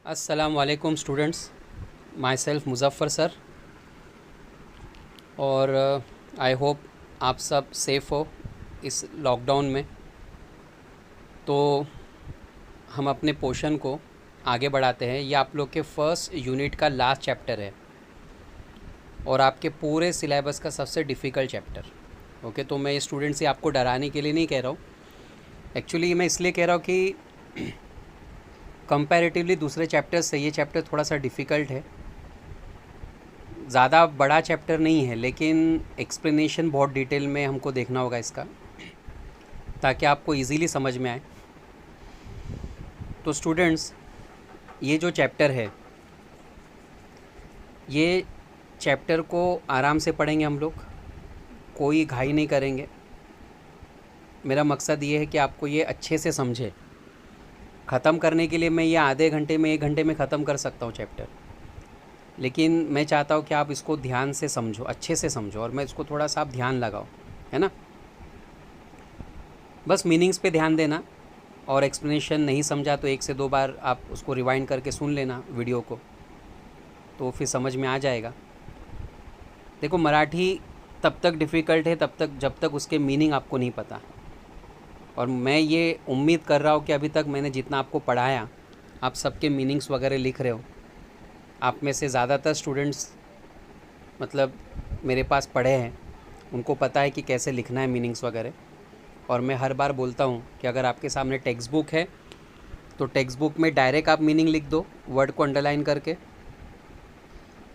अस्सलाम वालेकुम students, my self Muzaffar sir. और आई होप आप सब सेफ़ हो इस लॉकडाउन में। तो हम अपने पोर्शन को आगे बढ़ाते हैं। ये आप लोग के फर्स्ट यूनिट का लास्ट चैप्टर है और आपके पूरे सिलेबस का सबसे डिफ़िकल्ट चैप्टर। ओके, तो मैं स्टूडेंट से आपको डराने के लिए नहीं कह रहा हूँ। एक्चुअली मैं इसलिए कह रहा हूँ कि कंपैरेटिवली दूसरे चैप्टर से ये चैप्टर थोड़ा सा डिफ़िकल्ट है। ज़्यादा बड़ा चैप्टर नहीं है, लेकिन एक्सप्लेनेशन बहुत डिटेल में हमको देखना होगा इसका, ताकि आपको इजीली समझ में आए। तो स्टूडेंट्स, ये जो चैप्टर है, ये चैप्टर को आराम से पढ़ेंगे हम लोग, कोई घाई नहीं करेंगे। मेरा मकसद ये है कि आपको ये अच्छे से समझे। ख़त्म करने के लिए मैं ये आधे घंटे में 1 घंटे में ख़त्म कर सकता हूँ चैप्टर, लेकिन मैं चाहता हूँ कि आप इसको ध्यान से समझो, अच्छे से समझो, और मैं इसको थोड़ा सा आप ध्यान लगाओ, है ना। बस मीनिंग्स पे ध्यान देना, और एक्सप्लेनेशन नहीं समझा तो 1 से 2 बार आप उसको रिवाइंड करके सुन लेना वीडियो को, तो फिर समझ में आ जाएगा। देखो, मराठी तब तक डिफ़िकल्ट है जब तक उसके मीनिंग आपको नहीं पता। और मैं ये उम्मीद कर रहा हूँ कि अभी तक मैंने जितना आपको पढ़ाया, आप सबके मीनिंग्स वगैरह लिख रहे हो। आप में से ज़्यादातर स्टूडेंट्स मतलब मेरे पास पढ़े हैं, उनको पता है कि कैसे लिखना है मीनिंग्स वगैरह। और मैं हर बार बोलता हूँ कि अगर आपके सामने टेक्स्ट बुक है तो टेक्स्ट बुक में डायरेक्ट आप मीनिंग लिख दो, वर्ड को अंडरलाइन करके।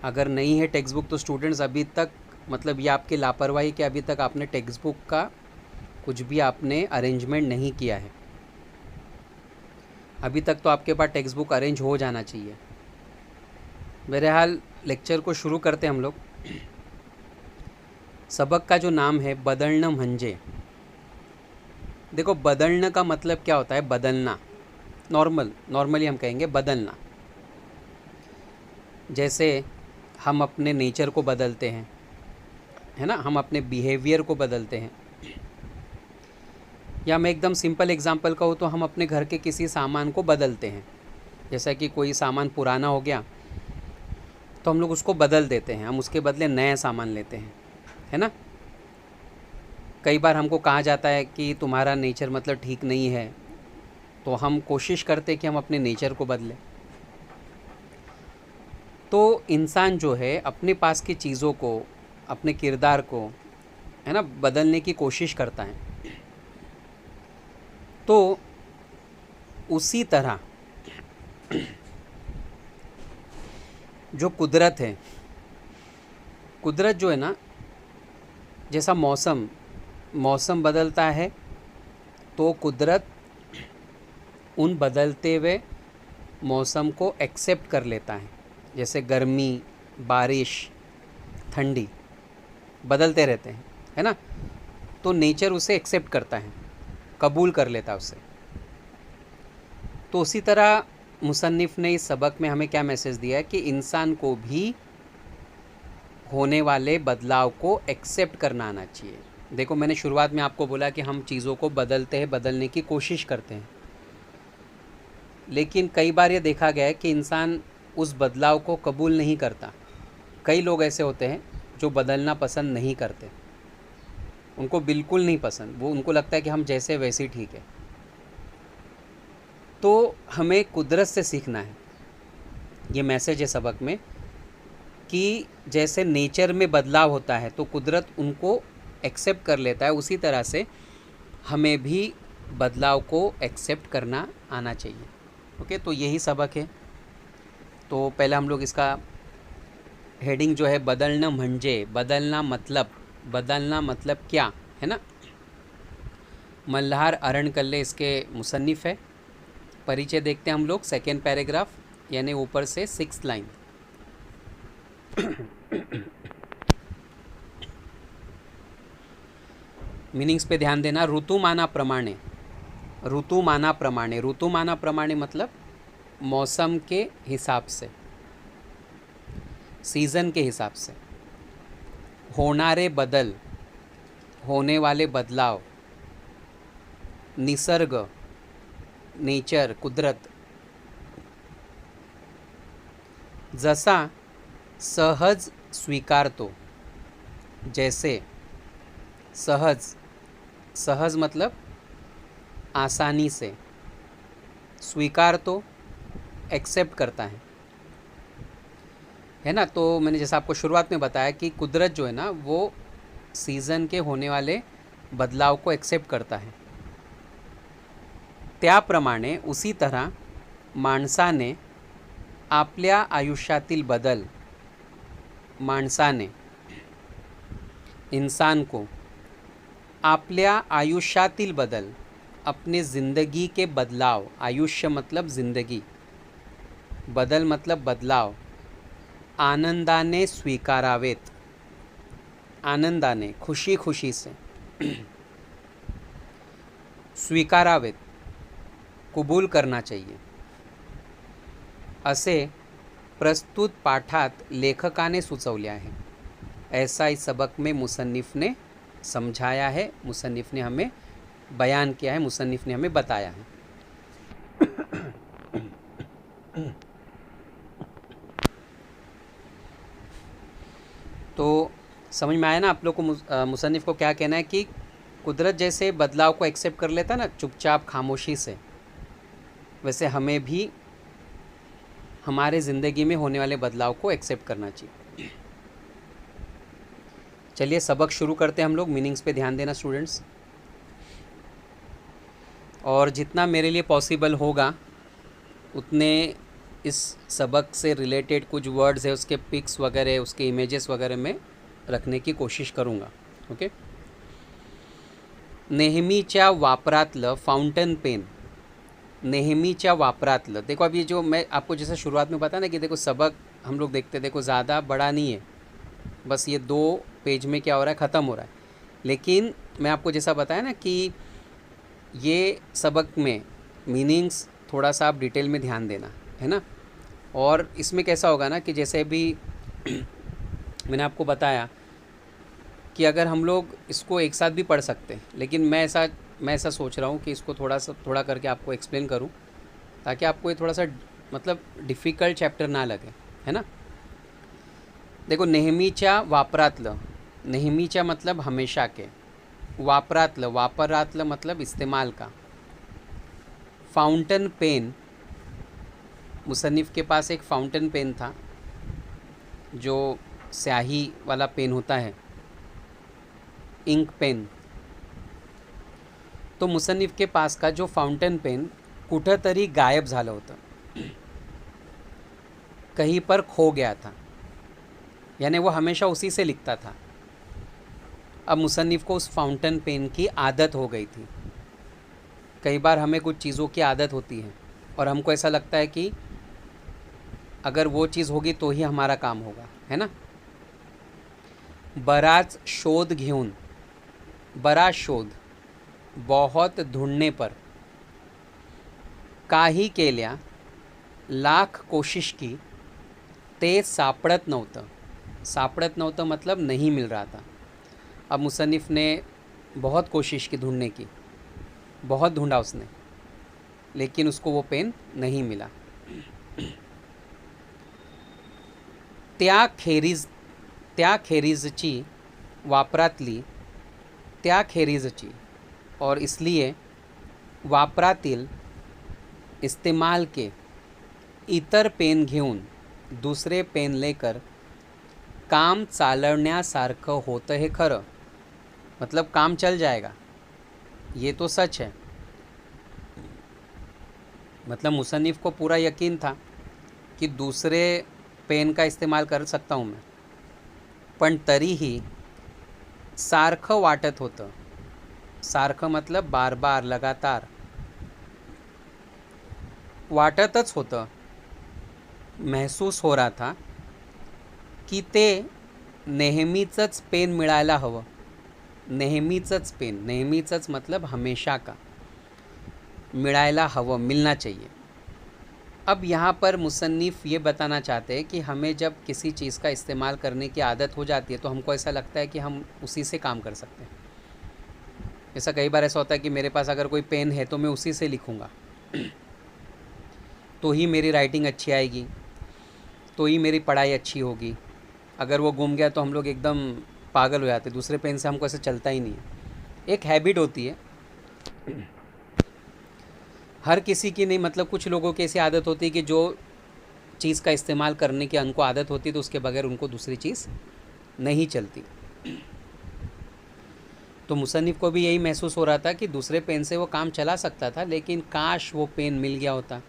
अगर नहीं है टेक्स्ट बुक तो स्टूडेंट्स अभी तक, मतलब ये आपकी लापरवाही कि अभी तक आपने टेक्स्ट बुक का कुछ भी आपने अरेंजमेंट नहीं किया है। अभी तक तो आपके पास टेक्स्ट बुक अरेंज हो जाना चाहिए। बहरहाल लेक्चर को शुरू करते हैं हम लोग। सबक का जो नाम है बदलना म्हणजे। देखो, बदलना का मतलब क्या होता है? बदलना, नॉर्मली हम कहेंगे बदलना। जैसे हम अपने नेचर को बदलते हैं, है ना, हम अपने बिहेवियर को बदलते हैं। या मैं एकदम सिंपल एग्जांपल कहूँ तो हम अपने घर के किसी सामान को बदलते हैं। जैसा कि कोई सामान पुराना हो गया तो हम लोग उसको बदल देते हैं, हम उसके बदले नया सामान लेते हैं, है ना। कई बार हमको कहा जाता है कि तुम्हारा नेचर मतलब ठीक नहीं है, तो हम कोशिश करते हैं कि हम अपने नेचर को बदलें। तो इंसान जो है अपने पास की चीज़ों को, अपने किरदार को, है ना, बदलने की कोशिश करता है। तो उसी तरह जो कुदरत है, कुदरत जो है ना, जैसा मौसम बदलता है तो कुदरत उन बदलते हुए मौसम को एक्सेप्ट कर लेता है। जैसे गर्मी, बारिश, ठंडी बदलते रहते हैं, है ना। तो नेचर उसे एक्सेप्ट करता है, कबूल कर लेता है उसे। तो उसी तरह मुसन्निफ़ ने इस सबक में हमें क्या मैसेज दिया है कि इंसान को भी होने वाले बदलाव को एक्सेप्ट करना आना चाहिए। देखो, मैंने शुरुआत में आपको बोला कि हम चीज़ों को बदलते हैं, बदलने की कोशिश करते हैं, लेकिन कई बार ये देखा गया है कि इंसान उस बदलाव को कबूल नहीं करता। कई लोग ऐसे होते हैं जो बदलना पसंद नहीं करते, उनको बिल्कुल नहीं पसंद, वो उनको लगता है कि हम जैसे वैसे ही ठीक है। तो हमें कुदरत से सीखना है। ये मैसेज है सबक में कि जैसे नेचर में बदलाव होता है तो कुदरत उनको एक्सेप्ट कर लेता है, उसी तरह से हमें भी बदलाव को एक्सेप्ट करना आना चाहिए। ओके, तो यही सबक है। तो पहले हम लोग इसका हेडिंग जो है बदलना म्हणजे, बदलना मतलब क्या, है ना। मल्हार अरणकल्ले इसके मुसन्निफ़ है। परिचय देखते हैं हम लोग, सेकेंड पैराग्राफ, यानी ऊपर से 6th लाइन। मीनिंग्स पे ध्यान देना। ऋतुमाना प्रमाणे मतलब मौसम के हिसाब से, सीज़न के हिसाब से। होनारे बदल, होने वाले बदलाव। निसर्ग, नेचर, कुदरत। जसा सहज स्वीकारतो, जैसे सहज, सहज मतलब आसानी से, स्वीकार तो एक्सेप्ट करता है ना। तो मैंने जैसा आपको शुरुआत में बताया कि कुदरत जो है ना वो सीज़न के होने वाले बदलाव को एक्सेप्ट करता है। त्याप्रमाणे उसी तरह माणसाने आपल्या आयुष्यातील बदल, माणसाने, इंसान को आपल्या आयुष्यातील बदल, अपने ज़िंदगी के बदलाव, आयुष्य मतलब ज़िंदगी, बदल मतलब बदलाव, आनंदाने स्वीकारावेत, आनंदाने, खुशी खुशी से स्वीकारावेत, कबूल करना चाहिए, असे प्रस्तुत पाठात लेखकाने सुचवले आहे। ऐसा इस सबक में मुसन्निफ़ ने समझाया है, मुसन्निफ़ ने हमें बयान किया है, मुसन्निफ़ ने हमें बताया है। तो समझ में आया ना आप लोग को मुसन्निफ़ को क्या कहना है कि कुदरत जैसे बदलाव को एक्सेप्ट कर लेता ना चुपचाप खामोशी से, वैसे हमें भी हमारे ज़िंदगी में होने वाले बदलाव को एक्सेप्ट करना चाहिए। चलिए सबक शुरू करते हैं हम लोग। मीनिंग्स पे ध्यान देना स्टूडेंट्स, और जितना मेरे लिए पॉसिबल होगा उतने इस सबक से रिलेटेड कुछ वर्ड्स है उसके पिक्स वगैरह, उसके इमेजेस वगैरह में रखने की कोशिश करूँगा। ओके। नेहमीच्या वापरातलं फाउंटन पेन, नेहमीच्या वापरातलं, देखो अब ये जो मैं आपको जैसे शुरुआत में बताया ना कि देखो सबक हम लोग देखते, देखो ज़्यादा बड़ा नहीं है, बस ये 2 पेज में क्या हो रहा है, ख़त्म हो रहा है। लेकिन मैं आपको जैसा बताया ना कि ये सबक में मीनिंग्स थोड़ा सा आप डिटेल में ध्यान देना है ना। और इसमें कैसा होगा ना कि जैसे भी मैंने आपको बताया कि अगर हम लोग इसको एक साथ भी पढ़ सकते हैं, लेकिन मैं ऐसा सोच रहा हूँ कि इसको थोड़ा करके आपको एक्सप्लेन करूँ ताकि आपको ये थोड़ा सा मतलब डिफ़िकल्ट चैप्टर ना लगे, है ना। देखो नेहमीच्या वापरातलं, नेहमीच्या मतलब हमेशा के, वापरातलं, वापरातलं मतलब इस्तेमाल का, फाउंटन पेन, मुसन्निफ़ के पास एक फाउंटन पेन था जो स्याही वाला पेन होता है, इंक पेन। तो मुसन्निफ़ के पास का जो फाउंटन पेन कुठंतरी गायब झालं होतं, कहीं पर खो गया था, यानी वो हमेशा उसी से लिखता था। अब मुसन्निफ़ को उस फाउंटन पेन की आदत हो गई थी। कई बार हमें कुछ चीज़ों की आदत होती है और हमको ऐसा लगता है कि अगर वो चीज़ होगी तो ही हमारा काम होगा, है ना। बराच शोध घेऊन, बड़ा शोध, बहुत ढूंढने पर, काही केल्या, लाख कोशिश की, ते सापडत नव्हतं, सापडत नव्हतं मतलब नहीं मिल रहा था। अब मुसन्निफ़ ने बहुत कोशिश की ढूंढने की, बहुत ढूंढा उसने, लेकिन उसको वो पेन नहीं मिला। त्या खेरीजची वापरातली, त्या खेरीजची, और इसलिए वापरातील, इस्तेमाल के, इतर पेन घेऊन, दूसरे पेन लेकर काम चालवण्यासारखं होतं हे खरं, मतलब काम चल जाएगा, ये तो सच है। मतलब मुसन्निफ़ को पूरा यकीन था कि दूसरे पेन का इस्तेमाल कर सकता हूँ मैं, पण तरीही सारखं वाटत होतं, सारखं मतलब बार बार, लगातार, वाटतच होतं, महसूस हो रहा था की ते नेहमीचंच पेन मिळायला हवं, नेहमीचंच पेन, नेहमीचंच मतलब हमेशा का, मिळायला हवं, मिलना चाहिए। अब यहाँ पर मुसन्निफ़ ये बताना चाहते हैं कि हमें जब किसी चीज़ का इस्तेमाल करने की आदत हो जाती है तो हमको ऐसा लगता है कि हम उसी से काम कर सकते हैं। ऐसा कई बार ऐसा होता है कि मेरे पास अगर कोई पेन है तो मैं उसी से लिखूँगा तो ही मेरी राइटिंग अच्छी आएगी, तो ही मेरी पढ़ाई अच्छी होगी, अगर वो गुम गया तो हम लोग एकदम पागल हो जाते, दूसरे पेन से हमको ऐसे चलता ही नहीं है। एक हैबिट होती है, हर किसी की नहीं, मतलब कुछ लोगों की ऐसी आदत होती है कि जो चीज़ का इस्तेमाल करने की उनको आदत होती है तो उसके बगैर उनको दूसरी चीज़ नहीं चलती। तो मुसन्निफ़ को भी यही महसूस हो रहा था कि दूसरे पेन से वो काम चला सकता था, लेकिन काश वो पेन मिल गया होता।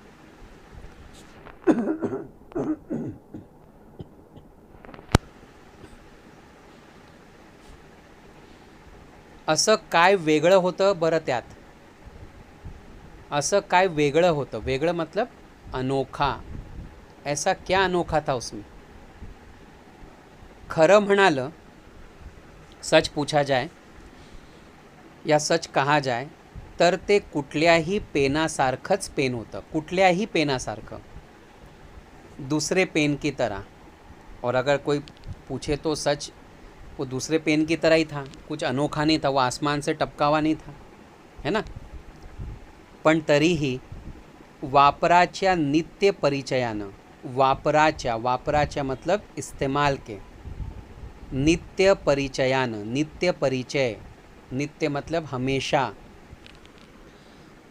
असं काय वेगळं होतं बरं त्यात? असं काय वेगळं होतं? वेगळं मतलब अनोखा। ऐसा क्या अनोखा था उसमें? खरं म्हणालं, सच पूछा जाए या सच कहा जाए तर ते कुठल्याही पेनासारखंच पेन होतं, कुठल्याही पेनासारखं, दूसरे पेन की तरह। और अगर कोई पूछे तो सच वो दूसरे पेन की तरह ही था, कुछ अनोखा नहीं था, वो आसमान से टपका हुआ नहीं था, है ना। पण तरीही वापराच्या नित्य परिचयानं, वापराच्या मतलब इस्तेमाल के, नित्य परिचयानं, नित्य परिचय, नित्य मतलब हमेशा,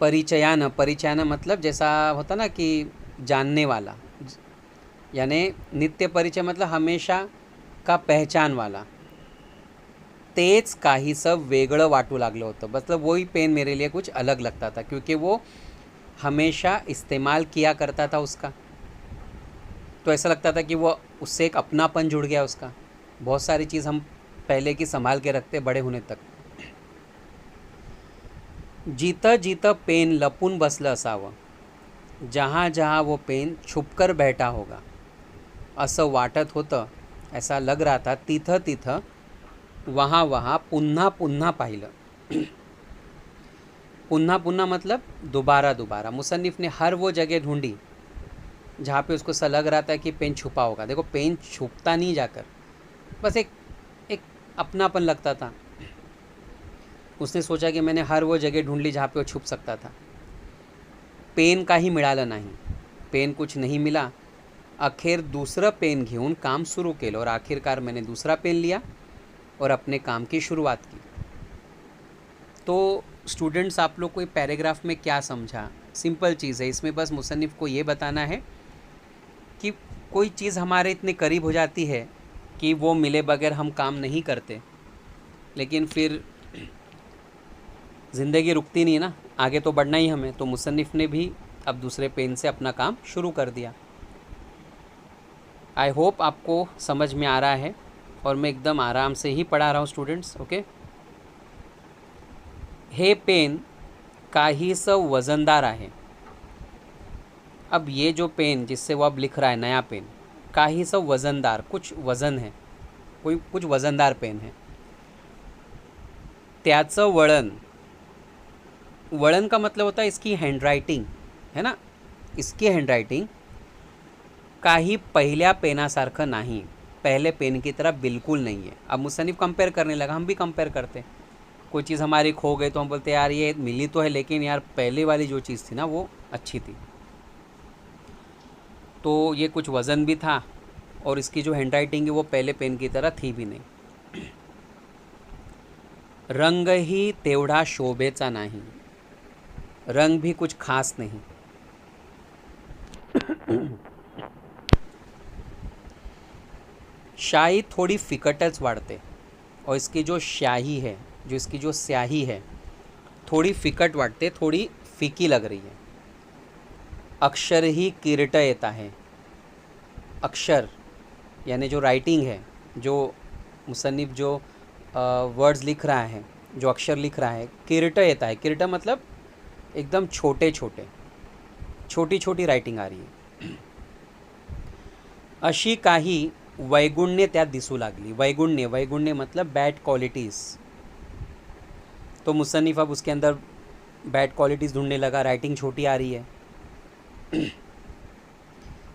परिचयानं मतलब जैसा होता ना कि जानने वाला, यानी नित्य परिचय मतलब हमेशा का पहचान वाला, तेच काहीसं वेगळं वाटू लागलं होतं। मतलब वही पेन मेरे लिए कुछ अलग लगता था, क्योंकि वो हमेशा इस्तेमाल किया करता था उसका, तो ऐसा लगता था कि वो उससे एक अपनापन जुड़ गया उसका। बहुत सारी चीज़ हम पहले की संभाल के रखते बड़े होने तक। जिथं जिथं पेन लपून बसलं असावं, जहाँ जहाँ वो पेन छुपकर बैठा होगा, असं वाटत होतं, ऐसा लग रहा था। तिथं तिथं, वहाँ वहाँ, पुन्हा पुन्हा पाहिलं। पुन्हा पुन्हा मतलब दोबारा दोबारा। मुसन्निफ़ ने हर वो जगह ढूंढी जहाँ पे उसको ऐसा लग रहा था कि पेन छुपा होगा। देखो, पेन छुपता नहीं जाकर, बस एक अपनापन लगता था। उसने सोचा कि मैंने हर वो जगह ढूंढ ली जहाँ पे वो छुप सकता था, पेन काही मिळालं नाही, पेन कुछ नहीं मिला। अखेर दूसरं पेन घेऊन काम सुरू केलं, और आखिरकार मैंने दूसरा पेन लिया और अपने काम की शुरुआत की। तो स्टूडेंट्स, आप लोग कोई पैराग्राफ में क्या समझा? सिंपल चीज़ है, इसमें बस मुसन्निफ़ को ये बताना है कि कोई चीज़ हमारे इतने करीब हो जाती है कि वो मिले बगैर हम काम नहीं करते, लेकिन फिर ज़िंदगी रुकती नहीं ना, आगे तो बढ़ना ही हमें। तो मुसन्निफ़ ने भी अब दूसरे पेन से अपना काम शुरू कर दिया। आई होप आपको समझ में आ रहा है, और मैं एकदम आराम से ही पढ़ा रहा हूँ स्टूडेंट्स, ओके। हे पेन काहीसं वजनदार आहे। अब ये जो पेन जिससे वो अब लिख रहा है, नया पेन, काहीसं वजनदार, कुछ वज़न है, कुछ वजनदार पेन है। त्याचं वळण, वळण का मतलब होता है इसकी हैंडराइटिंग, है ना, इसकी हैंडराइटिंग काही पहिल्या पेनासारखं नाही, पहले पेन की तरह बिल्कुल नहीं है। अब मुसन्निफ़ कंपेयर करने लगा, हम भी कंपेयर करते, कोई चीज़ हमारी खो गई तो हम बोलते यार ये मिली तो है, लेकिन यार पहले वाली जो चीज़ थी ना वो अच्छी थी। तो ये कुछ वज़न भी था, और इसकी जो हैंडराइटिंग है वो पहले पेन की तरह थी भी नहीं। रंगही तेवढा शोभेचा नाही, रंग भी कुछ खास नहीं। शाही थोड़ी फिकटच वाढते, और इसकी जो शाही है, जो इसकी जो स्याही है, थोड़ी फिकट वाटते, थोड़ी फीकी लग रही है। अक्षर ही किरट येता है, अक्षर यानी जो राइटिंग है, जो मुसन्निफ़ जो वर्ड्स लिख रहा है, जो अक्षर लिख रहा है, किरट येता है। किरट मतलब एकदम छोटे छोटे, छोटी छोटी राइटिंग आ रही है। अशी काही वैगुण्य त्यात दिसू लागली। वैगुण्य, वैगुण्य मतलब बैड क्वालिटीज़। तो मुसन्निफ़ अब उसके अंदर बैड क्वालिटीज़ ढूंढने लगा। राइटिंग छोटी आ रही है,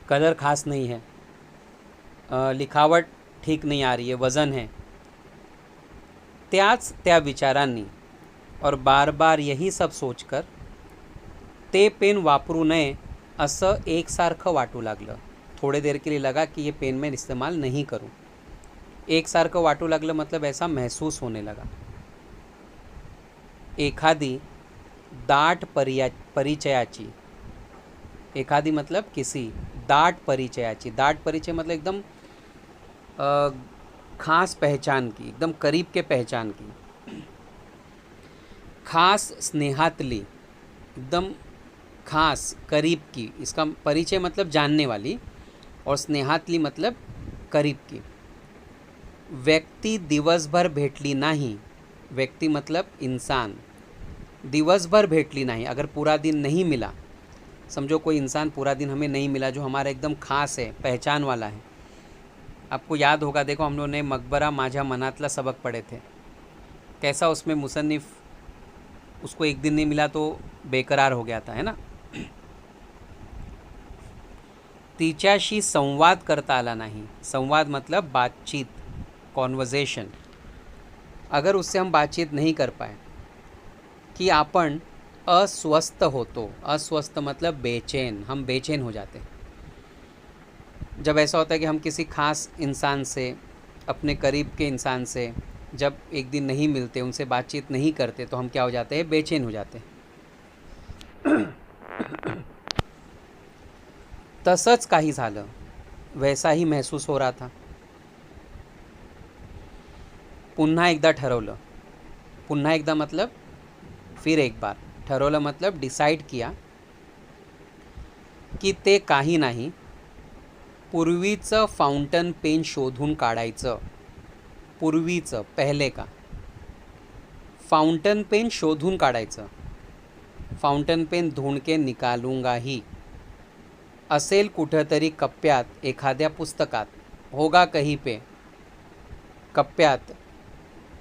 कलर खास नहीं है, लिखावट ठीक नहीं आ रही है, वज़न है। त्याच त्या विचारांनी और बार बार यही सब सोचकर ते पेन वापरू नये असं एकसारखं वाटू लागलं। थोडे देर के लिए लगा की ये पेन मैं इस्तेमाल नहीं करूँ. एकसारखं वाटू लागलं मतलब ऐसा महसूस होने लगा. एखादी दाट परिचयाची, एखादी मतलब किसी दाट परिचयाची, दाट परिचय मतलब एकदम खास पहचान की, एकदम करीब के पहचान की. खास स्नेहातली, एकदम खास करीब की. इसका परिचय मतलब जानने वाली और स्नेहातली मतलब करीब की. व्यक्ती दिवसभर भेटली नाही, व्यक्ति मतलब इंसान. दिवसभर भेटली नहीं, अगर पूरा दिन नहीं मिला, समझो कोई इंसान पूरा दिन हमें नहीं मिला जो हमारा एकदम खास है, पहचान वाला है. आपको याद होगा, देखो हम लोगों ने मकबरा माझ्या मनातला सबक पढ़े थे. कैसा उसमें मुसन्निफ उसको एक दिन नहीं मिला तो बेकरार हो गया था, है ना. तिच्याशी संवाद करता आला नाही. संवाद मतलब बातचीत, कॉन्वर्जेशन. अगर उससे हम बातचीत नहीं कर पाए कि आपण अस्वस्थ होतो. अस्वस्थ मतलब बेचैन, हम बेचैन हो जाते हैं. जब ऐसा होता है कि हम किसी खास इंसान से, अपने करीब के इंसान से जब एक दिन नहीं मिलते, उनसे बातचीत नहीं करते, तो हम क्या हो जाते हैं, बेचैन हो जाते हैं. तसंच काही झालं, वैसा ही महसूस हो रहा था. पुन्हा एकदा ठरवलं. पुन्हा एकदा मतलब फिर एक बार. ठरवलं मतलब डिसाईड किया की ते काही नाही, पूर्वीचं फाउंटन पेन शोधून काढायचं. पूर्वीचं, पहले का. फाउंटन पेन शोधून काढायचं. फाउंटन पेन ढूंढ के निकालूंगा ही. असेल कुठंतरी कप्प्यात एखाद्या पुस्तकात. होगा कहीं पे, कप्प्यात,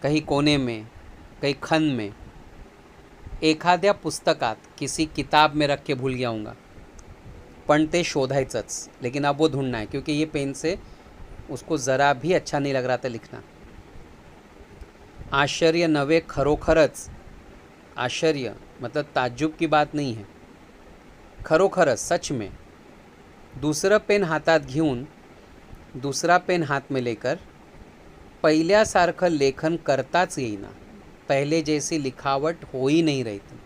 कहीं कोने में, कहीं खन में. एखाद्या पुस्तकात, किसी किताब में रख के भूल गया हूँगा, पण ते शोधायचंच. लेकिन अब वो ढूंढना है क्योंकि ये पेन से उसको ज़रा भी अच्छा नहीं लग रहा था लिखना. आश्चर्य नवे, खरोखरच. आश्चर्य मतलब ताज्जुब की बात नहीं है, खरोखरच, सच में. दूसरं पेन हातात घेऊन, दूसरा पेन हाथ में लेकर, पहिल्यासारखं लेखन करताच येईना. पहले जैसी लिखावट हो ही नहीं रही थी.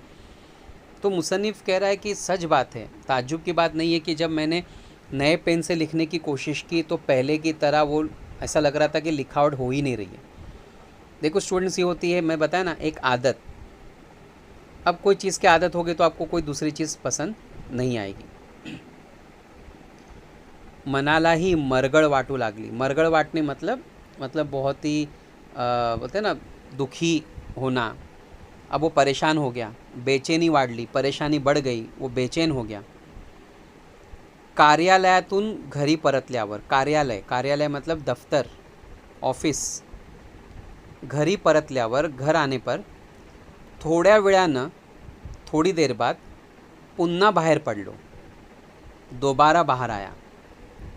तो मुसन्निफ़ कह रहा है कि सच बात है, ताज्जुब की बात नहीं है कि जब मैंने नए पेन से लिखने की कोशिश की तो पहले की तरह वो ऐसा लग रहा था कि लिखावट हो ही नहीं रही है. देखो स्टूडेंट्स, ये होती है, मैं बताया ना, एक आदत. अब कोई चीज़ की आदत होगी तो आपको कोई दूसरी चीज़ पसंद नहीं आएगी. मनालाही मरगळ वाटू लागली. मरगळ वाटणे मतलब बहुत ही बोलते हैं ना, दुखी होना. अब वो परेशान हो गया. बेचैनी वाढली, परेशानी बढ़ गई, वो बेचैन हो गया. कार्यालयातून घरी परतल्यावर. कार्यालय, कार्यालय मतलब दफ्तर, ऑफिस. घरी परतल्यावर, घर आने पर, थोड्या वेळानं, थोड़ी देर बाद, पुन्हा बाहर पडलो. दोबारा बाहर आया.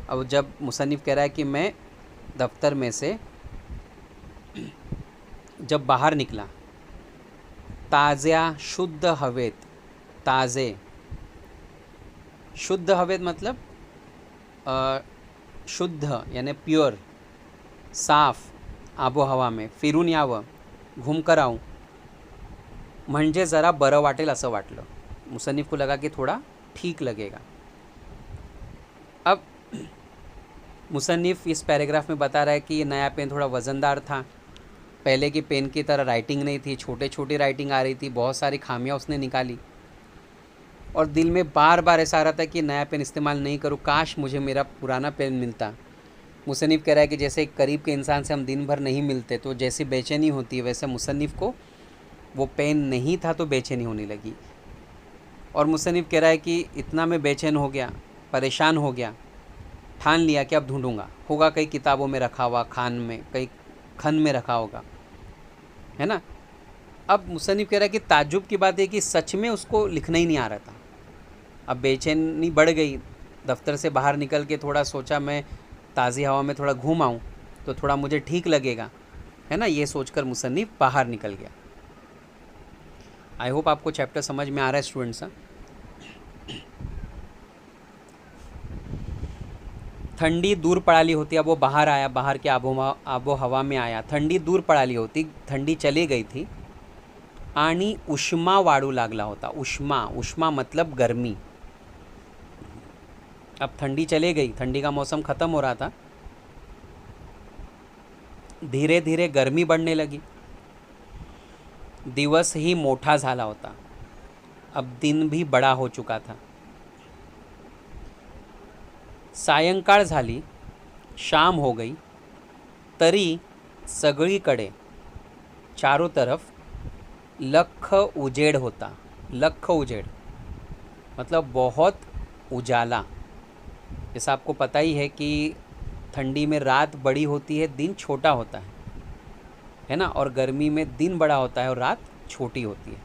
अब जब मुसन्निफ़ कह रहा है कि मैं दफ्तर में से जब बाहर निकला, ताज़्या शुद्ध हवेत. ताज़े, शुद्ध हवेत मतलब शुद्ध यानी प्योर, साफ आबोहवा में फिरून यावं, घूमकर आऊँ, म्हणजे ज़रा बरं वाटेल असं वाटलं. मुसन्निफ़ को लगा कि थोड़ा ठीक लगेगा. अब मुसन्निफ़ इस पैराग्राफ में बता रहा है कि ये नया पेन थोड़ा वज़नदार था. पहले की पेन की तरह राइटिंग नहीं थी, छोटे छोटी राइटिंग आ रही थी, बहुत सारी खामियां उसने निकाली. और दिल में बार बार ऐसा आ रहा था कि नया पेन इस्तेमाल नहीं करूँ, काश मुझे मेरा पुराना पेन मिलता. मुसन्निफ़ कह रहा है कि जैसे एक करीब के इंसान से हम दिन भर नहीं मिलते तो जैसी बेचैनी होती है, वैसे मुसन्निफ़ को वो पेन नहीं था तो बेचैनी होने लगी. और मुसन्निफ़ कह रहा है कि इतना मैं बेचैन हो गया, परेशान हो गया, ठान लिया कि अब ढूंढूंगा. होगा कई किताबों में रखा हुआ, खान में, कई खन में रखा होगा, है ना. अब मुसन्निफ़ कह रहा है कि ताज्जुब की बात है कि सच में उसको लिखना ही नहीं आ रहा था. अब बेचैनी बढ़ गई. दफ्तर से बाहर निकल के थोड़ा सोचा मैं ताज़ी हवा में थोड़ा घूम आऊँ तो थोड़ा मुझे ठीक लगेगा, है ना. ये सोचकर मुसन्निफ़ बाहर निकल गया. आई होप आपको चैप्टर समझ में आ रहा है स्टूडेंट्स. ठंडी दूर पड़ाली होती, अब वो बाहर आया, बाहर के आबो हवा में आया, ठंडी दूर पड़ाली होती, ठंडी चली गई थी। आणि उष्मा वाढू लागला होता। उष्मा, उष्मा मतलब गर्मी। अब ठंडी चली गई, ठंडी का मौसम ख़त्म हो रहा था, धीरे धीरे गर्मी बढ़ने लगी। दिवस ही मोठा झाला होता, अब दिन भी बड़ा हो चुका था। सायंकाळ झाली, शाम हो गई, तरी सगळीकडे चारों तरफ लख उजेड़ होता। लख उजेड़ मतलब बहुत उजाला। जैसा आपको पता ही है कि ठंडी में रात बड़ी होती है, दिन छोटा होता है ना, और गर्मी में दिन बड़ा होता है और रात छोटी होती है।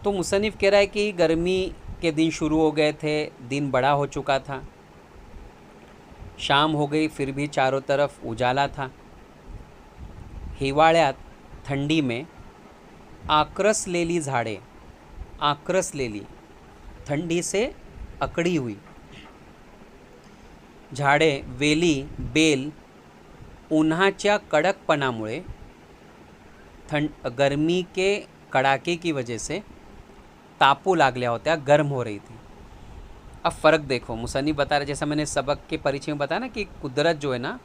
तो मुसन्निफ़ कह रहा है कि गर्मी के दिन शुरू हो गए थे, दिन बड़ा हो चुका था, शाम हो गई, फिर भी चारों तरफ उजाला था। हिवाळ्यात, ठंडी में आक्रसलेली झाडे, आक्रसलेली ठंडी से अकड़ी हुई झाडे, वेली, बेल उन्हाच्या कडकपणामुळे, गर्मी के कड़ाके की वजह से तापू लागल्या होत्या, गर्म हो रही थी। अब फ़र्क देखो, मुसन्निफ़ बता रहे, जैसा मैंने सबक के परिचय में बताया ना कि कुदरत जो है ना,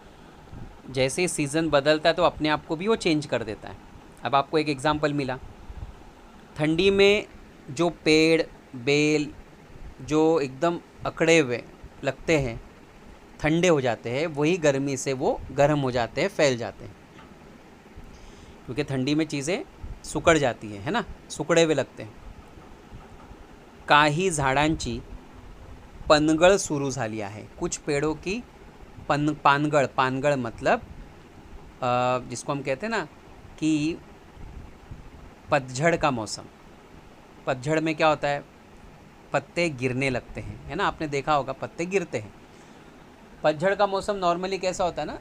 जैसे सीज़न बदलता है तो अपने आप को भी वो चेंज कर देता है। अब आपको एक एग्ज़ाम्पल मिला, ठंडी में जो पेड़ बेल जो एकदम अकड़े हुए लगते हैं, ठंडे हो जाते हैं, वही गर्मी से वो गर्म हो जाते हैं, फैल जाते हैं, क्योंकि ठंडी में चीज़ें सुकड़ जाती है ना, सुकड़े हुए लगते हैं। काही झाडांची पनगळ सुरू झाली आहे। कुछ पेड़ों की पानगळ, पानगळ मतलब जिसको हम कहते हैं ना कि पतझड़ का मौसम। पतझड़ में क्या होता है, पत्ते गिरने लगते हैं, है ना, आपने देखा होगा पत्ते गिरते हैं। पतझड़ का मौसम नॉर्मली कैसा होता है ना,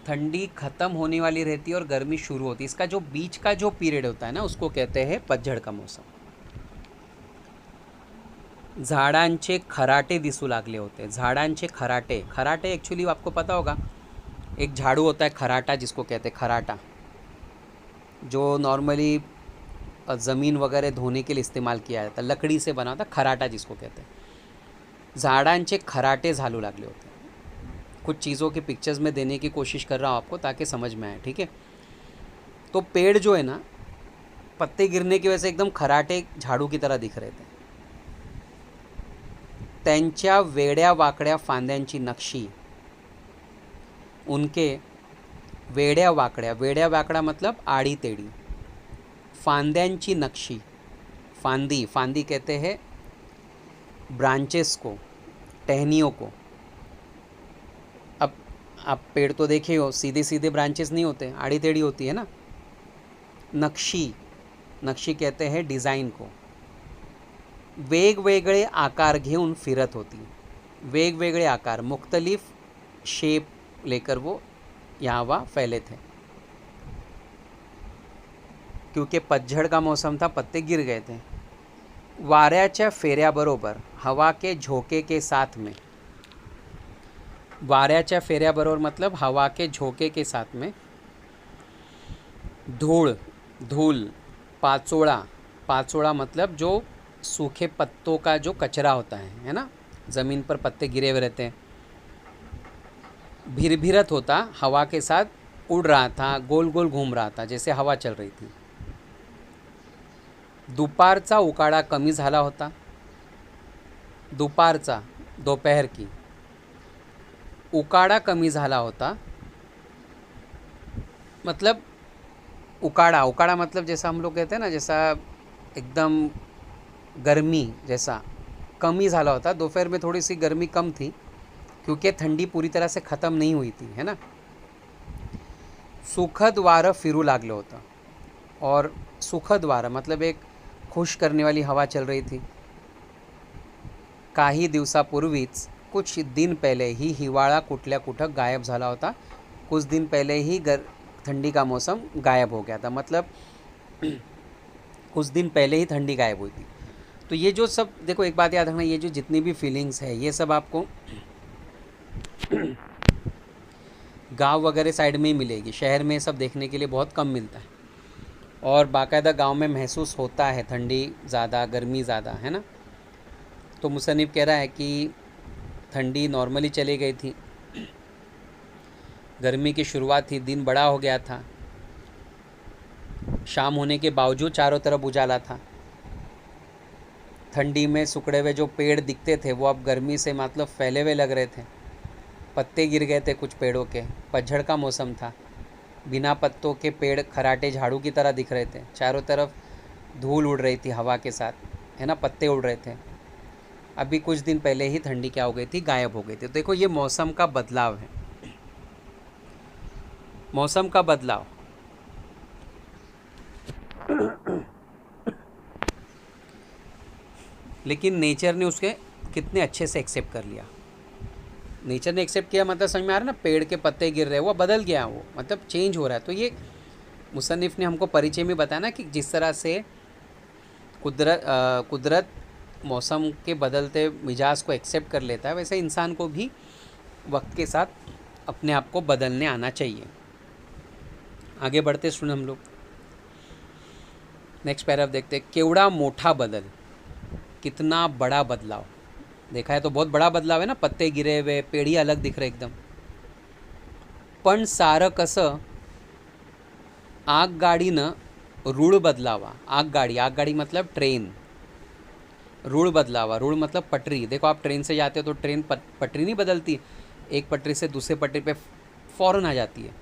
ठंडी ख़त्म होने वाली रहती है और गर्मी शुरू होती है, इसका जो बीच का जो पीरियड होता है ना, उसको कहते हैं पतझड़ का मौसम। झाडांचे खराटे दिसू लागले होते। झाडांचे खराटे, खराटे एक्चुअली आपको पता होगा, एक झाड़ू होता है खराटा, जिसको कहते हैं खराटा, जो नॉर्मली ज़मीन वगैरह धोने के लिए इस्तेमाल किया जाता है, लकड़ी से बना होता, खराटा जिसको कहते हैं। झाडांचे खराटे झालू लागले होते। कुछ चीज़ों के पिक्चर्स में देने की कोशिश कर रहा हूँ आपको, ताकि समझ में आए, ठीक है। तो पेड़ जो है ना, पत्ते गिरने की वजह से एकदम खराटे झाड़ू की तरह दिख रहे थे। त्यांच्या वेड्या वाकड्या फांद्यांची नक्षी, उनके वेड्या वाकड्या, वेड्या वाकड़ा मतलब आड़ी टेढ़ी, फांद्यांची नक्शी, फांदी, फांदी कहते हैं ब्रांचेस को, टहनियों को। अब आप पेड़ तो देखे हो, सीधे सीधे ब्रांचेस नहीं होते, आड़ी टेढ़ी होती है ना। नक्शी, नक्शी कहते हैं डिज़ाइन को। वेगवेगळे आकार घेऊन फिरत होती, वेगवेगळे आकार, मुख्तलिफ शेप लेकर वो यहाँ वहाँ फैले थे, क्योंकि पतझड़ का मौसम था, पत्ते गिर गए थे। वाऱ्याच्या फेऱ्याबरोबर, हवा के झोंके के साथ में, वाऱ्याच्या फेऱ्याबरोबर मतलब हवा के झोंके के साथ में, धूल, धूल, पाचोड़ा, पाचोड़ा मतलब जो सूखे पत्तों का जो कचरा होता है ना, ज़मीन पर पत्ते गिरे हुए रहते हैं, भिरभिरत होता, हवा के साथ उड़ रहा था, गोल गोल घूम रहा था, जैसे हवा चल रही थी। दुपारचा उकाडा कमी झाला होता। दुपारचा, दोपहर की, उकाडा कमी झाला होता, मतलब उकाड़ा, उकाड़ा मतलब जैसा हम लोग कहते हैं ना, जैसा एकदम गर्मी जैसा कमी झाला होता। दोपहर में थोड़ी सी गर्मी कम थी, क्योंकि ठंडी पूरी तरह से ख़त्म नहीं हुई थी, है ना। सुखद वारं फिरू लागलं होतं, और सुखद वारं मतलब एक खुश करने वाली हवा चल रही थी। काही दिवसापूर्वीच, कुछ दिन पहले ही हिवाळा कुठल्या कुठं गायब झाला होता। कुछ दिन पहले ही ठंडी का मौसम गायब हो गया था, मतलब कुछ दिन पहले ही ठंडी गायब हुई थी। तो ये जो सब देखो, एक बात याद रखना, ये जो जितनी भी फीलिंग्स है, ये सब आपको गांव वगैरह साइड में ही मिलेगी, शहर में सब देखने के लिए बहुत कम मिलता है। और बाकायदा गांव में महसूस होता है ठंडी ज़्यादा, गर्मी ज़्यादा, है ना। तो मुसन्निफ़ कह रहा है कि ठंडी नॉर्मली चली गई थी, गर्मी की शुरुआत थी, दिन बड़ा हो गया था, शाम होने के बावजूद चारों तरफ उजाला था। ठंडी में सिकुड़े हुए जो पेड़ दिखते थे वो अब गर्मी से मतलब फैले हुए लग रहे थे, पत्ते गिर गए थे कुछ पेड़ों के, पतझड़ का मौसम था, बिना पत्तों के पेड़ खराटे झाड़ू की तरह दिख रहे थे, चारों तरफ धूल उड़ रही थी हवा के साथ, है ना, पत्ते उड़ रहे थे। अभी कुछ दिन पहले ही ठंडी क्या हो गई थी, गायब हो गई थी। तो देखो ये मौसम का बदलाव है, मौसम का बदलाव। लेकिन नेचर ने उसके कितने अच्छे से एक्सेप्ट कर लिया। नेचर ने एक्सेप्ट किया मतलब समझ में आ रहा है ना, पेड़ के पत्ते गिर रहे हैं, वो बदल गया, वो मतलब चेंज हो रहा है। तो ये मुसन्निफ़ ने हमको परिचय में बताया ना कि जिस तरह से कुदरत मौसम के बदलते मिजाज को एक्सेप्ट कर लेता है, वैसे इंसान को भी वक्त के साथ अपने आप को बदलने आना चाहिए। आगे बढ़ते स्टूडेंट हम लोग नेक्स्ट पैराग्राफ देखते हैं। केवड़ा मोठा बदल, कितना बड़ा बदलाव। देखा है तो बहुत बड़ा बदलाव है ना, पत्ते गिरे हुए, पेड़ी अलग दिख रहे एकदम। पण सारं कसं आगगाडीनं रूळ बदलावा। आगगाड़ी मतलब ट्रेन, रूळ बदलावा, रूळ मतलब पटरी। देखो आप ट्रेन से जाते हो तो ट्रेन पटरी नहीं बदलती, एक पटरी से दूसरे पटरी पे फ़ौरन आ जाती है।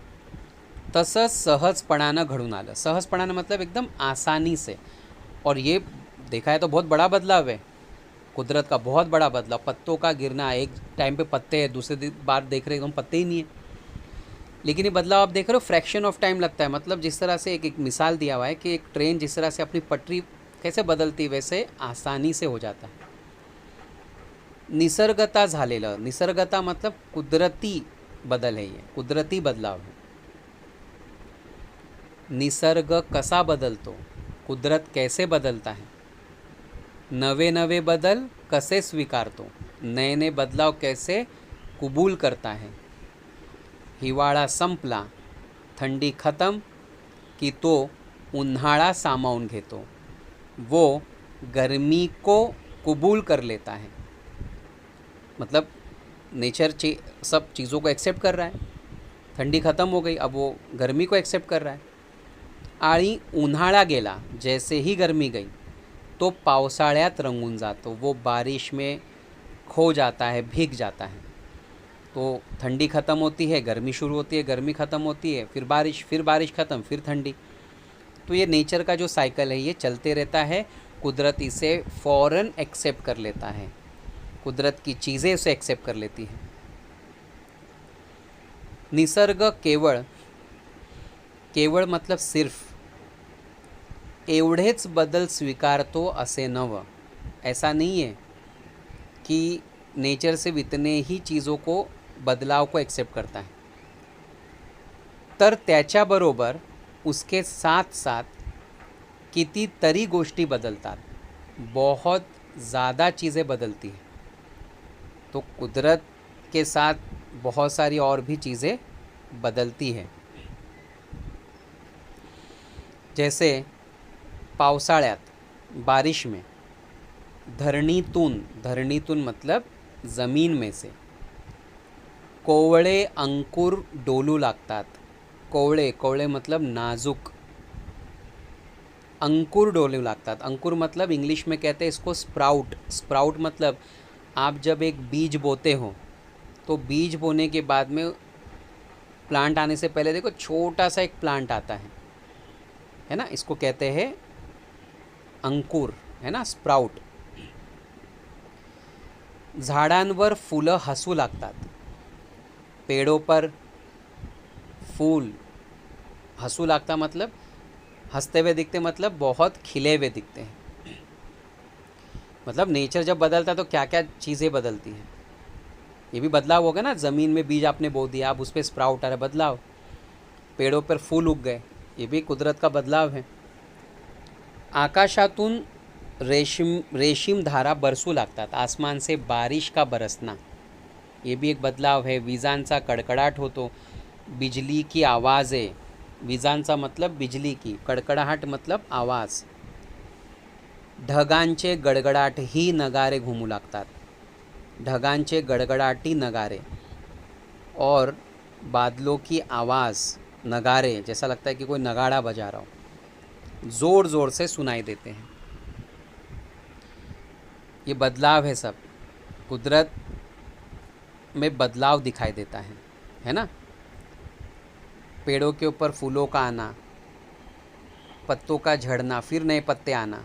तसं सहजपणानं घडून आलं। सहजपणानं मतलब एकदम आसानी से। और ये देखा है तो बहुत बड़ा बदलाव है, कुदरत का बहुत बड़ा बदलाव। पत्तों का गिरना, एक टाइम पे पत्ते हैं, दूसरे बार देख रहे एकदम पत्ते ही नहीं है। लेकिन ये बदलाव आप देख रहे हो फ्रैक्शन ऑफ टाइम लगता है। मतलब जिस तरह से एक मिसाल दिया हुआ है कि एक ट्रेन जिस तरह से अपनी पटरी कैसे बदलती, वैसे आसानी से हो जाता है। निसर्गता झालेलं, निसर्गता मतलब कुदरती बदल है, ये कुदरती बदलाव है। निसर्ग कसा बदलतो, कुदरत कैसे बदलता है। नवे नवे बदल कसे स्वीकारतो, नए नए बदलाव कैसे कबूल करता है। हिवाळा संपला, थंडी खत्म की तो उन्हाळा सामावून घेतो, वो गर्मी को कबूल कर लेता है। मतलब नेचर सब चीज़ों को एक्सेप्ट कर रहा है। ठंडी ख़त्म हो गई, अब वो गर्मी को एक्सेप्ट कर रहा है। आणि उन्हाळा गेला, जैसे ही गर्मी गई तो पावसाळ्यात रंगून जातो, वो बारिश में खो जाता है, भीग जाता है। तो ठंडी ख़त्म होती है, गर्मी शुरू होती है, गर्मी ख़त्म होती है, फिर बारिश ख़त्म, फिर ठंडी। तो ये नेचर का जो साइकिल है ये चलते रहता है। कुदरत इसे फ़ौरन एक्सेप्ट कर लेता है, कुदरत की चीज़ें उसे एक्सेप्ट कर लेती हैं। निसर्ग केवळ, केवळ मतलब सिर्फ, एवढेच बदल स्वीकारतो असे नव। ऐसा नहीं है कि नेचर से इतने ही चीज़ों को, बदलाव को एक्सेप्ट करता है, तर त्याच्याबरोबर उसके साथ साथ कितीतरी गोष्टी बदलतात, बहुत ज़्यादा चीज़ें बदलती हैं। तो कुदरत के साथ बहुत सारी और भी चीज़ें बदलती हैं। जैसे पावसाळ्यात, बारिश में, धरणीतून, धरणीतून मतलब ज़मीन में से कोवळे अंकुर डोलू लागतात। कोवळे, कोवळे मतलब नाजुक, अंकुर डोलू लागतात। अंकुर मतलब इंग्लिश में कहते हैं इसको स्प्राउट। स्प्राउट मतलब आप जब एक बीज बोते हो तो बीज बोने के बाद में प्लांट आने से पहले देखो छोटा सा एक प्लांट आता है ना, इसको कहते हैं अंकुर, है ना, स्प्राउट। झाडांवर फुलं हसू लागतात, पेड़ों पर फूल हंसू लागता मतलब हंसते हुए दिखते, मतलब बहुत खिले हुए दिखते हैं। मतलब नेचर जब बदलता है तो क्या क्या चीज़ें बदलती हैं, ये भी बदलाव होगा ना। ज़मीन में बीज आपने बो दिया, अब उस पर स्प्राउट आ रहा है, बदलाव। पेड़ों पर फूल उग गए, ये भी कुदरत का बदलाव है। आकाशातून रेशीम धारा बरसू लागतात, आसमान से बारिश का बरसना, ये भी एक बदलाव है. विजांचा कडकडाट होतो. बिजली की आवाज़ आहे. विजांचा मतलब बिजली की, कडकडाट मतलब आवाज़. ढगांचे गडगडाट ही नगारे घुमू लागतात. ढगांचे गडगडाटी नगारे. और बादलों की आवाज़, नगारे, जैसा लगता है कि कोई नगाड़ा बजा रहा हो, ज़ोर ज़ोर से सुनाई देते हैं. ये बदलाव है सब. कुदरत में बदलाव दिखाई देता है ना. पेड़ों के ऊपर फूलों का आना, पत्तों का झड़ना, फिर नए पत्ते आना,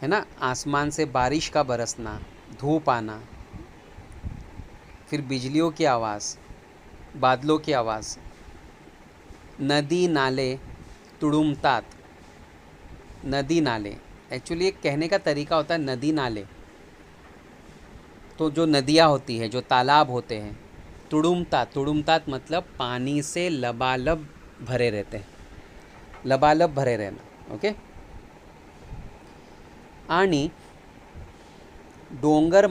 है ना. आसमान से बारिश का बरसना, धूप आना, फिर बिजलियों की आवाज़, बादलों की आवाज़. नदी नाले तुडुमतात. नदी नाले, एक्चुअली एक कहने का तरीका होता है नदी नाले. तो जो नदियाँ होती है, जो तालाब होते हैं, तुडुमतात. तुडुमतात मतलब पानी से लबालब भरे रहते हैं. लबालब भरे रहना. ओके. आणि डोंगर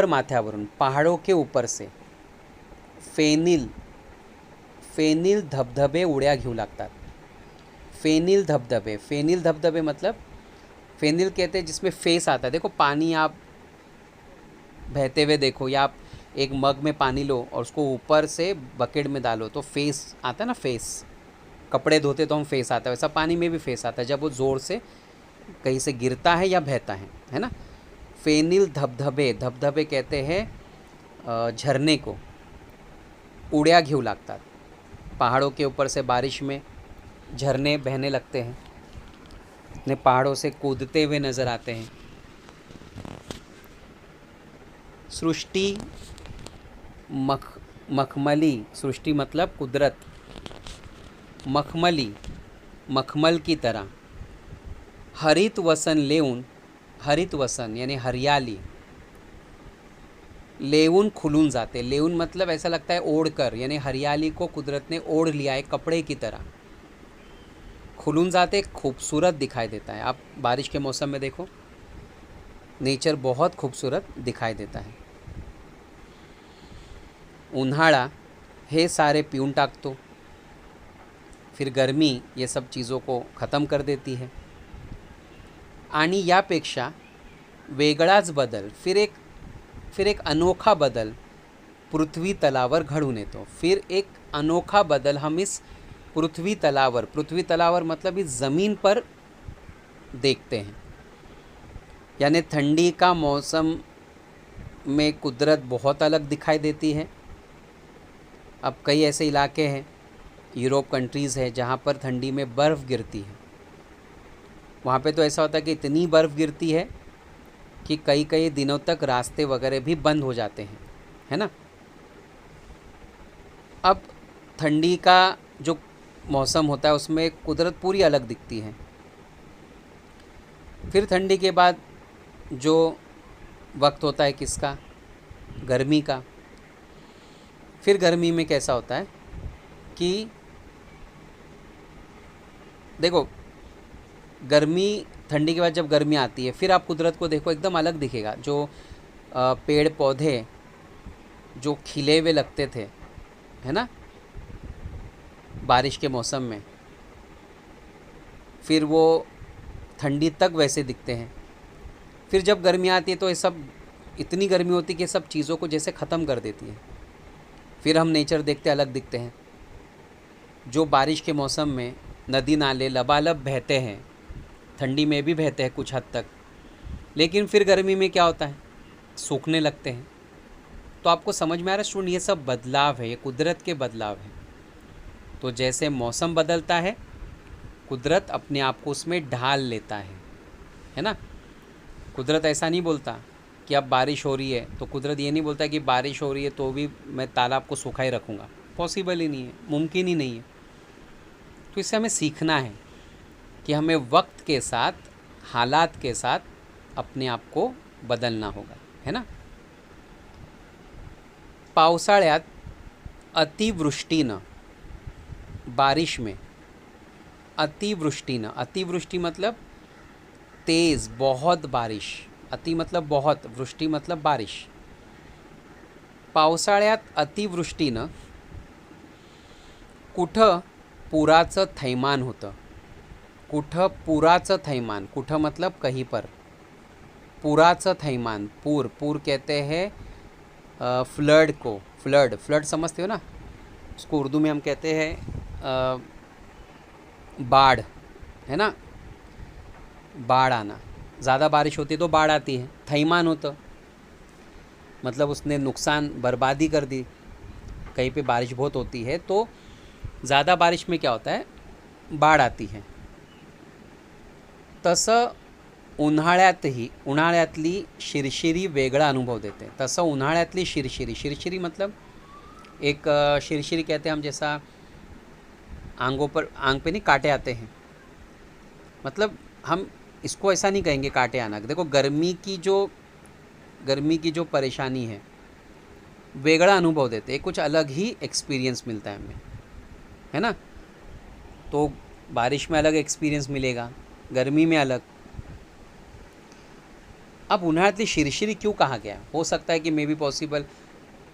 माथ्यावरून पहाड़ों के ऊपर से फेनिल धबधबे उड्या घेऊ लागतात. फेनिल धबधबे मतलब, फेनिल कहते हैं जिसमें फेस आता है. देखो पानी आप बहते हुए देखो, या आप एक मग में पानी लो और उसको ऊपर से बकेट में डालो तो फेस आता है ना. फेस, कपड़े धोते तो हम फेस आता है, वैसा पानी में भी फेस आता है जब वो ज़ोर से कहीं से गिरता है या बहता है ना. फेनिल धबधबे कहते हैं झरने को. उड्या घेऊ लागतात. पहाड़ों के ऊपर से बारिश में झरने बहने लगते हैं, अपने पहाड़ों से कूदते हुए नज़र आते हैं. सृष्टि मखमली. सृष्टि मतलब कुदरत. मखमल की तरह. हरित वसन यानी हरियाली. लेऊन खुलून जाते. लेऊन मतलब ऐसा लगता है ओढ़ कर, यानी हरियाली को कुदरत ने ओढ़ लिया है कपड़े की तरह. खुलून जाते खूबसूरत दिखाई देता है. आप बारिश के मौसम में देखो, नेचर बहुत खूबसूरत दिखाई देता है. उन्हाळा हे सारे पिऊन टाकतो. फिर गर्मी ये सब चीज़ों को ख़त्म कर देती है. आणि यापेक्षा वेगळाच बदल, फिर एक अनोखा बदल पृथ्वी तलावर घडून येतो. फिर एक अनोखा बदल हम इस पृथ्वी तलावर मतलब इस ज़मीन पर देखते हैं. यानी ठंडी का मौसम में कुदरत बहुत अलग दिखाई देती है. अब कई ऐसे इलाके हैं, यूरोप कंट्रीज़ है, जहाँ पर ठंडी में बर्फ़ गिरती है. वहाँ पे तो ऐसा होता है कि इतनी बर्फ़ गिरती है कि कई दिनों तक रास्ते वगैरह भी बंद हो जाते हैं, है ना. अब ठंडी का जो मौसम होता है उसमें कुदरत पूरी अलग दिखती है. फिर ठंडी के बाद जो वक्त होता है किसका, गर्मी का. फिर गर्मी में कैसा होता है कि देखो, गर्मी, ठंडी के बाद जब गर्मी आती है फिर आप कुदरत को देखो, एकदम अलग दिखेगा. जो पेड़ पौधे जो खिले हुए लगते थे, है ना, बारिश के मौसम में, फिर वो ठंडी तक वैसे दिखते हैं. फिर जब गर्मी आती है तो ये सब, इतनी गर्मी होती है कि सब चीज़ों को जैसे ख़त्म कर देती है. फिर हम नेचर देखते अलग दिखते हैं. जो बारिश के मौसम में नदी नाले लबालब बहते हैं, ठंडी में भी बहते हैं कुछ हद तक, लेकिन फिर गर्मी में क्या होता है, सूखने लगते हैं. तो आपको समझ में आ रहा है स्टूडेंट, ये सब बदलाव है, ये कुदरत के बदलाव हैं. तो जैसे मौसम बदलता है, कुदरत अपने आप को उसमें ढाल लेता है ना. कुदरत ऐसा नहीं बोलता कि अब बारिश हो रही है, तो कुदरत ये नहीं बोलता कि बारिश हो रही है तो भी मैं तालाब को सूखा ही रखूँगा. पॉसिबल ही नहीं है, मुमकिन ही नहीं है. तो इससे हमें सीखना है कि हमें वक्त के साथ, हालात के साथ अपने आप को बदलना होगा, है ना. पावसाळ्यात अतिवृष्टीनं, बारिश में अतिवृष्टि मतलब तेज़, बहुत बारिश, अति मतलब बहुत, वृष्टी मतलब बारिश. पावसाळ्यात अतिवृष्टीनं कुठं पुराचं थैमान होतं. कुठं पुराचं थैमान, कुठं मतलब कहीं पर. पुराचं थैमान, पूर, पूर कहते हैं फ्लड को. फ्लड, फ्लड समझते हो ना, उसको उर्दू में हम कहते हैं बाढ़, है ना. बाढ़ आना, ज़्यादा बारिश होती है तो बाढ़ आती है. थैमान होता मतलब उसने नुकसान, बर्बादी कर दी. कहीं पे बारिश बहुत होती है तो ज़्यादा बारिश में क्या होता है, बाढ़ आती है. तसं उन्हाळ्यातही, उन्हाळ्यातली शिरशिरी वेगळा अनुभव देते. तसं उन्हाळ्यातली शिरशिरी, शिरशिरी मतलब एक शिरशिरी कहते हैं हम, जैसा आंगों पर, आंग पे नहीं कांटे आते हैं, मतलब हम इसको ऐसा नहीं कहेंगे कांटे आना. देखो गर्मी की जो परेशानी है, वेगड़ा अनुभव देते हैं, कुछ अलग ही एक्सपीरियंस मिलता है हमें, है ना. तो बारिश में अलग एक्सपीरियंस मिलेगा, गर्मी में अलग. अब उन्हाळ्यातली शिरशिरी क्यों कहा गया, हो सकता है कि मे बी पॉसिबल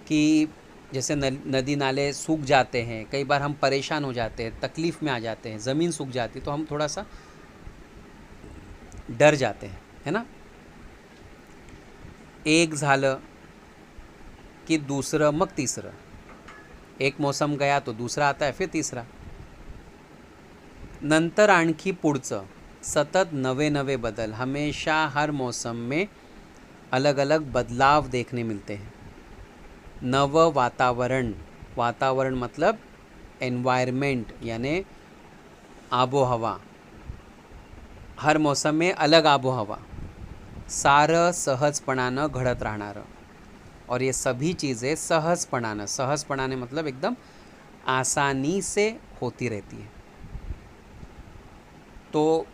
कि जैसे नदी नाले सूख जाते हैं, कई बार हम परेशान हो जाते हैं, तकलीफ़ में आ जाते हैं, ज़मीन सूख जाती है तो हम थोड़ा सा डर जाते हैं, है ना. एक झालं कि दूसरं, मग तिसरं. एक मौसम गया तो दूसरा आता है, फिर तीसरा. नंतर आणखी पुढचं. सतत नवे नवे बदल, हमेशा हर मौसम में अलग अलग बदलाव देखने मिलते हैं. नव वातावरण, वातावरण मतलब एनवायरनमेंट यानी आबो हवा. हर मौसम में अलग आबो हवा. सारं सहजपणानं घडत राहणारं. और ये सभी चीज़ें सहजपणानं, सहजपणाने मतलब एकदम आसानी से होती रहती है. तो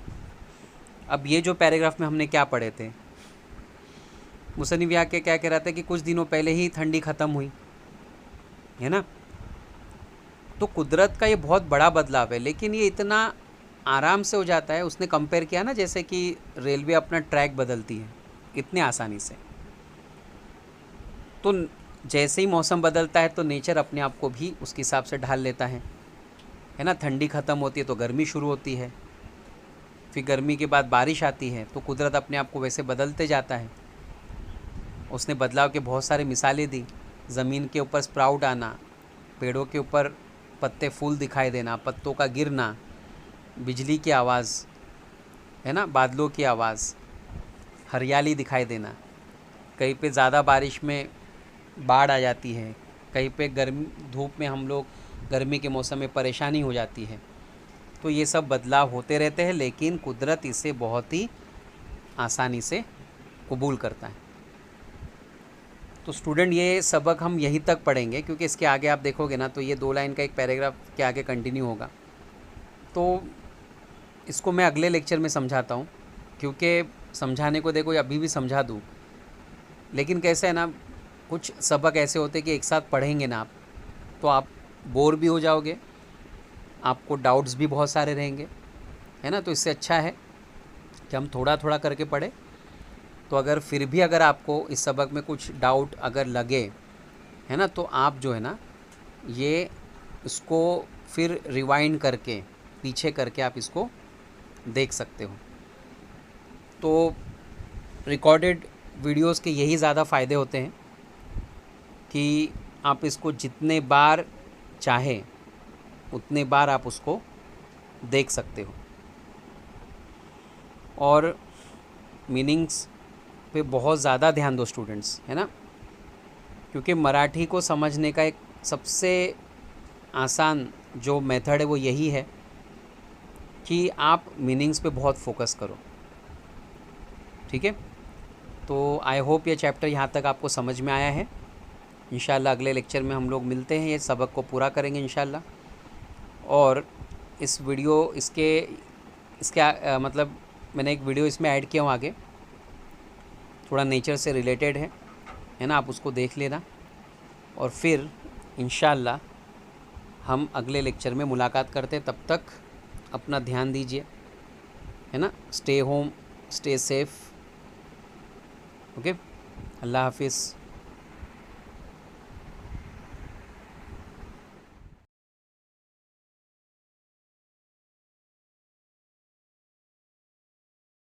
अब ये जो पैराग्राफ में हमने क्या पढ़े थे, मुसन्निफ़ यहाँ के क्या कह रहा था कि कुछ दिनों पहले ही ठंडी ख़त्म हुई, है ना. तो कुदरत का ये बहुत बड़ा बदलाव है, लेकिन ये इतना आराम से हो जाता है. उसने कंपेयर किया ना, जैसे कि रेलवे अपना ट्रैक बदलती है इतने आसानी से. तो जैसे ही मौसम बदलता है तो नेचर अपने आप को भी उसके हिसाब से ढाल लेता है ना. ठंडी ख़त्म होती है तो गर्मी शुरू होती है, फिर गर्मी के बाद बारिश आती है. तो कुदरत अपने आप को वैसे बदलते जाता है. उसने बदलाव के बहुत सारे मिसालें दी. ज़मीन के ऊपर स्प्राउट आना, पेड़ों के ऊपर पत्ते फूल दिखाई देना, पत्तों का गिरना, बिजली की आवाज़, है ना, बादलों की आवाज़, हरियाली दिखाई देना. कहीं पे ज़्यादा बारिश में बाढ़ आ जाती है, कहीं पे गर्मी धूप में हम लोग गर्मी के मौसम में परेशानी हो जाती है. तो ये सब बदलाव होते रहते हैं, लेकिन कुदरत इसे बहुत ही आसानी से कबूल करता है. तो स्टूडेंट ये सबक हम यहीं तक पढ़ेंगे, क्योंकि इसके आगे आप देखोगे ना तो ये 2 लाइन का एक पैराग्राफ के आगे कंटिन्यू होगा. तो इसको मैं अगले लेक्चर में समझाता हूँ, क्योंकि समझाने को देखो अभी भी समझा दूँ, लेकिन कैसे है ना, कुछ सबक ऐसे होते कि एक साथ पढ़ेंगे ना आप तो आप बोर भी हो जाओगे, आपको डाउट्स भी बहुत सारे रहेंगे, है ना. तो इससे अच्छा है कि हम थोड़ा थोड़ा करके पढ़ें. तो अगर फिर भी अगर आपको इस सबक में कुछ डाउट अगर लगे, है ना, तो आप जो है ना ये इसको फिर रिवाइंड करके, पीछे करके आप इसको देख सकते हो. तो रिकॉर्डेड वीडियोस के यही ज़्यादा फ़ायदे होते हैं कि आप इसको जितने बार चाहें उतने बार आप उसको देख सकते हो. और मीनिंग्स पे बहुत ज़्यादा ध्यान दो स्टूडेंट्स, है ना, क्योंकि मराठी को समझने का एक सबसे आसान जो मेथड है वो यही है कि आप मीनिंग्स पे बहुत फोकस करो. ठीक है. तो आई होप ये चैप्टर यहाँ तक आपको समझ में आया है. इंशाल्लाह अगले लेक्चर में हम लोग मिलते हैं, ये सबक को पूरा करेंगे इंशाल्लाह. और इस वीडियो इसके मतलब मैंने एक वीडियो इसमें ऐड किया हूँ आगे, थोड़ा नेचर से रिलेटेड है ना, आप उसको देख लेना. और फिर इंशाल्लाह हम अगले लेक्चर में मुलाकात करते हैं. तब तक अपना ध्यान दीजिए, है ना. Stay home, stay safe, okay, अल्लाह हाफिज़।